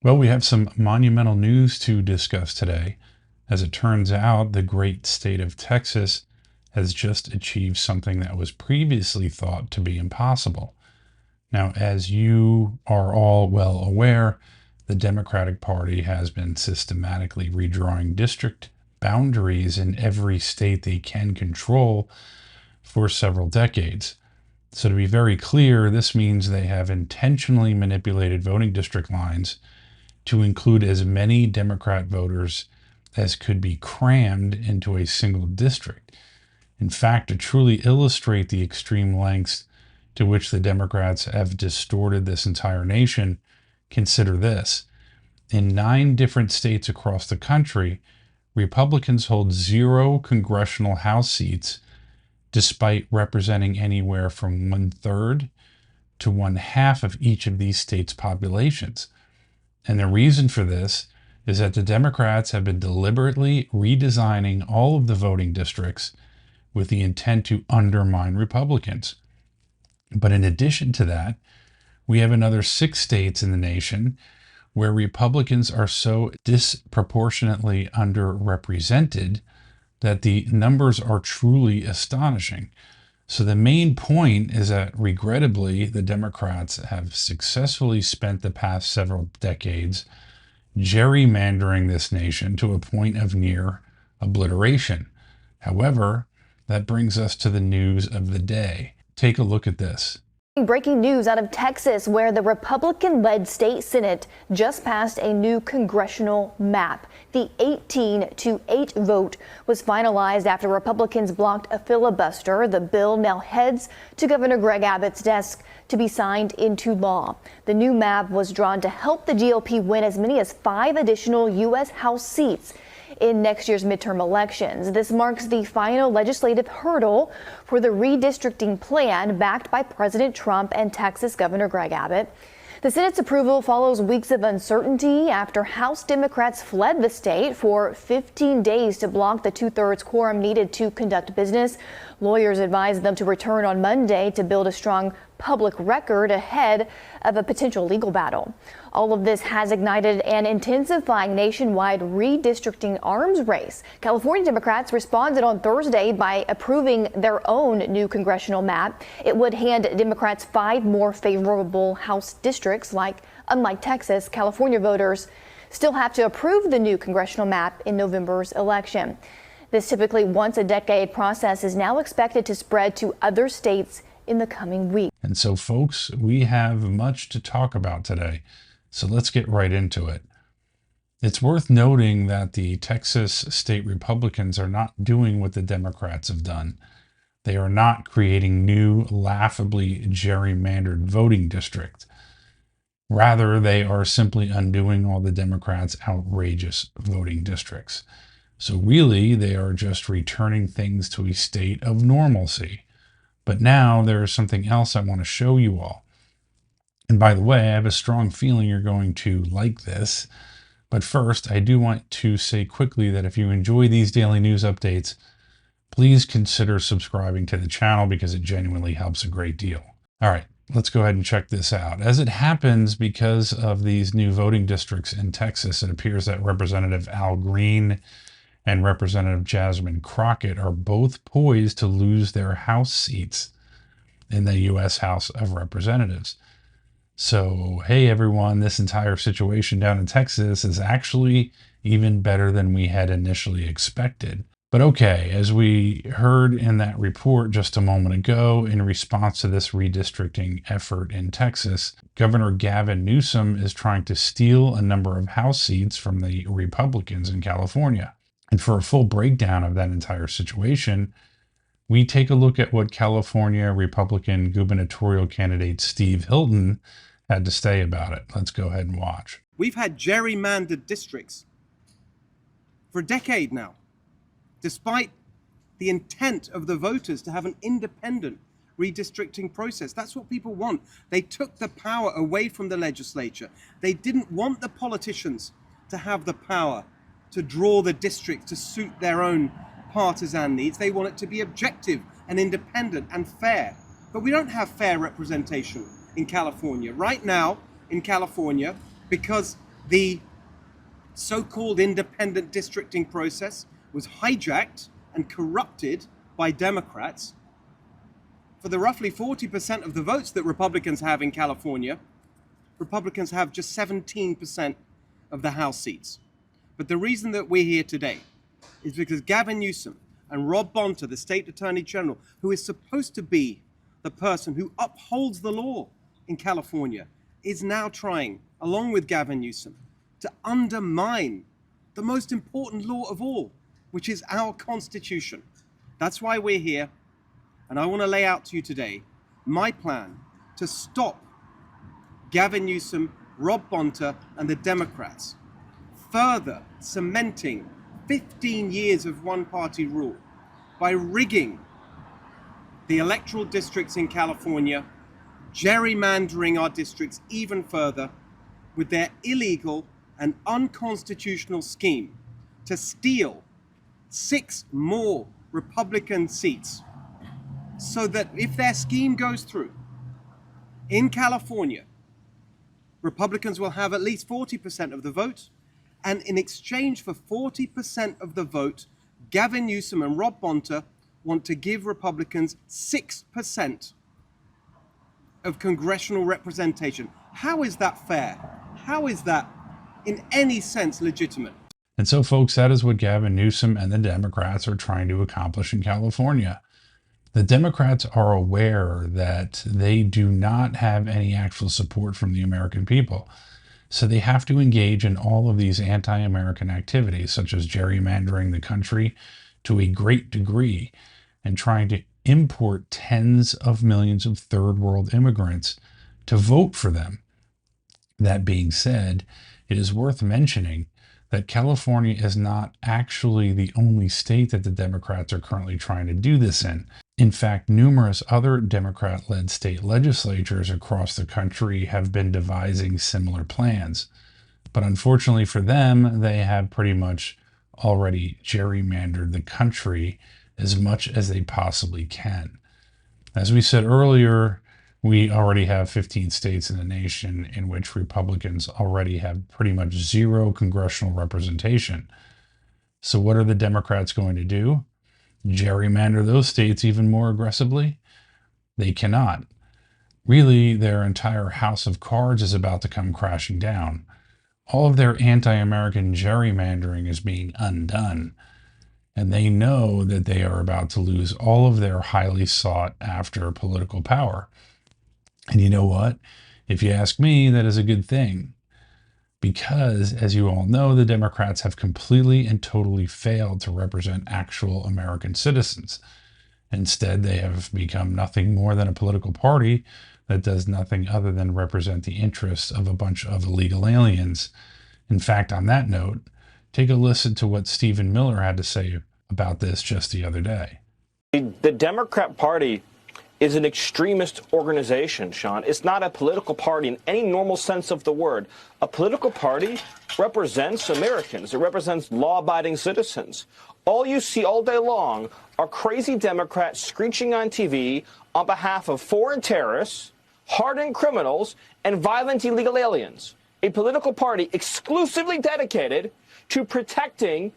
Well, we have some monumental news to discuss today. As it turns out, the great state of Texas has just achieved something that was previously thought to be impossible. Now, as you are all well aware, the Democratic Party has been systematically redrawing district boundaries in every state they can control for several decades. So, to be very clear, this means they have intentionally manipulated voting district lines to include as many Democrat voters as could be crammed into a single district. In fact, to truly illustrate the extreme lengths to which the Democrats have distorted this entire nation, consider this. In 9 different states across the country, Republicans hold 0 congressional House seats, despite representing anywhere from 1/3 to 1/2 of each of these states' populations. And the reason for this is that the Democrats have been deliberately redesigning all of the voting districts with the intent to undermine Republicans. But in addition to that, we have another 6 states in the nation where Republicans are so disproportionately underrepresented that the numbers are truly astonishing. So the main point is that, regrettably, the Democrats have successfully spent the past several decades gerrymandering this nation to a point of near obliteration. However, that brings us to the news of the day. Take a look at this. Breaking news out of Texas, where the Republican-led state Senate just passed a new congressional map. The 18-8 vote was finalized after Republicans blocked a filibuster. The bill now heads to Governor Greg Abbott's desk to be signed into law. The new map was drawn to help the GOP win as many as 5 additional U.S. House seats in next year's midterm elections. This marks the final legislative hurdle for the redistricting plan backed by President Trump and Texas Governor Greg Abbott. The Senate's approval follows weeks of uncertainty after House Democrats fled the state for 15 days to block the 2/3 quorum needed to conduct business. Lawyers advised them to return on Monday to build a strong public record ahead of a potential legal battle. All of this has ignited an intensifying nationwide redistricting arms race. California Democrats responded on Thursday by approving their own new congressional map. It would hand Democrats 5 more favorable House districts. Unlike Texas, California voters still have to approve the new congressional map in November's election. This typically once a decade process is now expected to spread to other states in the coming week. And so, folks, we have much to talk about today. So let's get right into it. It's worth noting that the Texas state Republicans are not doing what the Democrats have done. They are not creating new, laughably gerrymandered voting districts. Rather, they are simply undoing all the Democrats' outrageous voting districts. So really, they are just returning things to a state of normalcy. But now there is something else I want to show you all. And by the way, I have a strong feeling you're going to like this. But first, I do want to say quickly that if you enjoy these daily news updates, please consider subscribing to the channel because it genuinely helps a great deal. All right, let's go ahead and check this out. As it happens, because of these new voting districts in Texas, it appears that Representative Al Green and Representative Jasmine Crockett are both poised to lose their House seats in the U.S. House of Representatives. So, hey everyone, this entire situation down in Texas is actually even better than we had initially expected. But okay, as we heard in that report just a moment ago, in response to this redistricting effort in Texas, Governor Gavin Newsom is trying to steal a number of House seats from the Republicans in California. And for a full breakdown of that entire situation, we take a look at what California Republican gubernatorial candidate Steve Hilton had to say about it. Let's go ahead and watch. We've had gerrymandered districts for a decade now, despite the intent of the voters to have an independent redistricting process. That's what people want. They took the power away from the legislature. They didn't want the politicians to have the power to draw the district to suit their own partisan needs. They want it to be objective and independent and fair. But we don't have fair representation in California. Right now, in California, because The so-called independent districting process was hijacked and corrupted by Democrats. For the roughly 40% of the votes that Republicans have in California, Republicans have just 17% of the House seats. But the reason that we're here today is because Gavin Newsom and Rob Bonta, the state attorney general, who is supposed to be the person who upholds the law in California, is now trying, along with Gavin Newsom, to undermine the most important law of all, which is our Constitution. That's why we're here. And I want to lay out to you today my plan to stop Gavin Newsom, Rob Bonta, and the Democrats further cementing 15 years of one-party rule by rigging the electoral districts in California, gerrymandering our districts even further with their illegal and unconstitutional scheme to steal 6 more Republican seats, so that if their scheme goes through in California, Republicans will have at least 40% of the vote, and in exchange for 40% of the vote, Gavin Newsom and Rob Bonta want to give Republicans 6% of congressional representation. How is that fair? How is that in any sense legitimate? And so, folks, that is what Gavin Newsom and the Democrats are trying to accomplish in California. The Democrats are aware that they do not have any actual support from the American people. So they have to engage in all of these anti-American activities, such as gerrymandering the country to a great degree and trying to import tens of millions of third world immigrants to vote for them. That being said, it is worth mentioning that California is not actually the only state that the Democrats are currently trying to do this in. In fact, numerous other Democrat-led state legislatures across the country have been devising similar plans. But unfortunately for them, they have pretty much already gerrymandered the country as much as they possibly can. As we said earlier, we already have 15 states in the nation in which Republicans already have pretty much zero congressional representation. So what are the Democrats going to do? Gerrymander those states even more aggressively? They cannot. Really, their entire house of cards is about to come crashing down. All of their anti-American gerrymandering is being undone. And they know that they are about to lose all of their highly sought after political power. And you know what? If you ask me, that is a good thing. Because, as you all know, the Democrats have completely and totally failed to represent actual American citizens. Instead, they have become nothing more than a political party that does nothing other than represent the interests of a bunch of illegal aliens. In fact, on that note, take a listen to what Stephen Miller had to say about this just the other day. The Democrat Party is an extremist organization, Sean. It's not a political party in any normal sense of the word. A political party represents Americans. It represents law-abiding citizens. All you see all day long are crazy Democrats screeching on TV on behalf of foreign terrorists, hardened criminals, and violent illegal aliens. A political party exclusively dedicated to protecting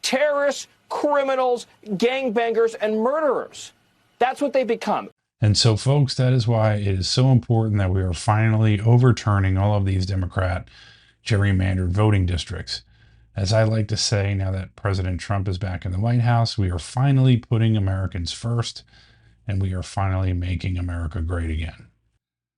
terrorists, criminals, gangbangers, and murderers. That's what they become. And so, folks, that is why it is so important that we are finally overturning all of these Democrat gerrymandered voting districts. As I like to say, now that President Trump is back in the White House, we are finally putting Americans first, and we are finally making America great again.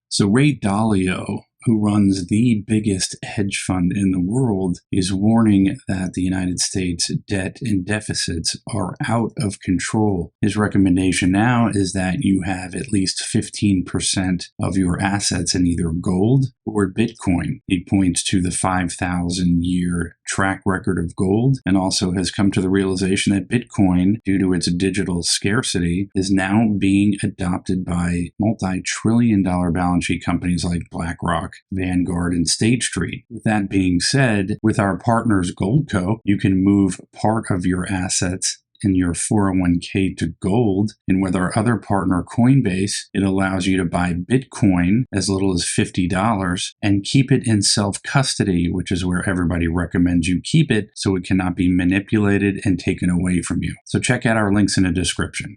So Ray Dalio, who runs the biggest hedge fund in the world, is warning that the United States debt and deficits are out of control. His recommendation now is that you have at least 15% of your assets in either gold or Bitcoin. He points to the 5,000-year track record of gold and also has come to the realization that Bitcoin, due to its digital scarcity, is now being adopted by multi-trillion-dollar balance sheet companies like BlackRock, Vanguard, and State Street. With that being said, with our partners Goldco, you can move part of your assets in your 401k to gold. And with our other partner, Coinbase, it allows you to buy Bitcoin as little as $50 and keep it in self-custody, which is where everybody recommends you keep it so it cannot be manipulated and taken away from you. So check out our links in the description.